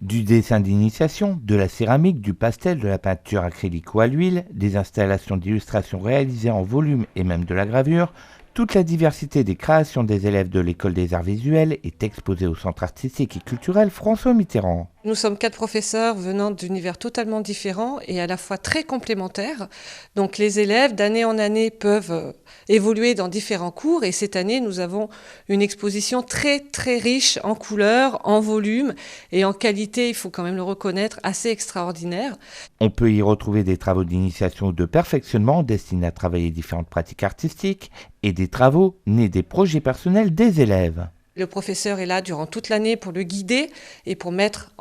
Du dessin d'initiation, de la céramique, du pastel, de la peinture acrylique ou à l'huile, des installations d'illustration réalisées en volume et même de la gravure, toute la diversité des créations des élèves de l'École des Arts Visuels est exposée au Centre artistique et culturel François Mitterrand. Nous sommes 4 professeurs venant d'univers totalement différents et à la fois très complémentaires. Donc les élèves, d'année en année, peuvent évoluer dans différents cours. Et cette année, nous avons une exposition très, très riche en couleurs, en volume et en qualité, il faut quand même le reconnaître, assez extraordinaire. On peut y retrouver des travaux d'initiation ou de perfectionnement destinés à travailler différentes pratiques artistiques et des travaux nés des projets personnels des élèves. Le professeur est là durant toute l'année pour le guider et pour mettre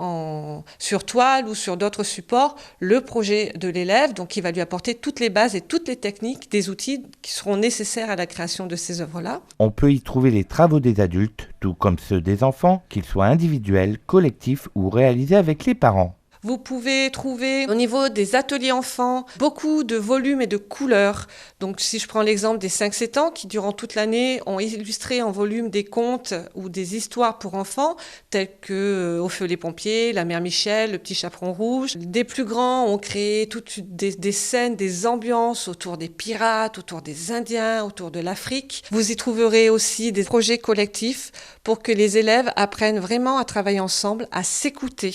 sur toile ou sur d'autres supports le projet de l'élève. Donc, il va lui apporter toutes les bases et toutes les techniques, des outils qui seront nécessaires à la création de ces œuvres-là. On peut y trouver les travaux des adultes, tout comme ceux des enfants, qu'ils soient individuels, collectifs ou réalisés avec les parents. Vous pouvez trouver au niveau des ateliers enfants beaucoup de volumes et de couleurs. Donc si je prends l'exemple des 5-7 ans qui durant toute l'année ont illustré en volume des contes ou des histoires pour enfants tels que Au feu les pompiers, La mère Michel, Le petit chaperon rouge. Des plus grands ont créé toutes des scènes, des ambiances autour des pirates, autour des Indiens, autour de l'Afrique. Vous y trouverez aussi des projets collectifs pour que les élèves apprennent vraiment à travailler ensemble, à s'écouter,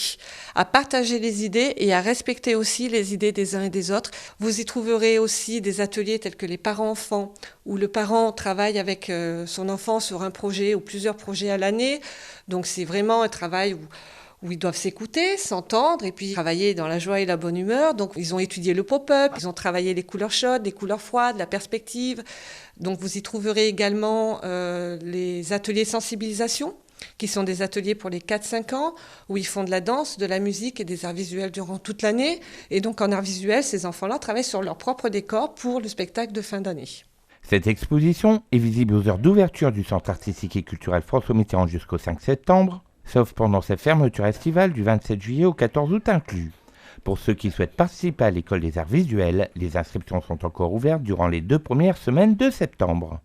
à partager les idées et à respecter aussi les idées des uns et des autres. Vous y trouverez aussi des ateliers tels que les parents-enfants, où le parent travaille avec son enfant sur un projet ou plusieurs projets à l'année. Donc c'est vraiment un travail où ils doivent s'écouter, s'entendre et puis travailler dans la joie et la bonne humeur. Donc ils ont étudié le pop-up, ils ont travaillé les couleurs chaudes, les couleurs froides, la perspective. Donc vous y trouverez également les ateliers sensibilisation, qui sont des ateliers pour les 4-5 ans, où ils font de la danse, de la musique et des arts visuels durant toute l'année. Et donc en arts visuels, ces enfants-là travaillent sur leur propre décor pour le spectacle de fin d'année. Cette exposition est visible aux heures d'ouverture du Centre artistique et culturel François Mitterrand jusqu'au 5 septembre, sauf pendant sa fermeture estivale du 27 juillet au 14 août inclus. Pour ceux qui souhaitent participer à l'École des Arts Visuels, les inscriptions sont encore ouvertes durant les 2 premières semaines de septembre.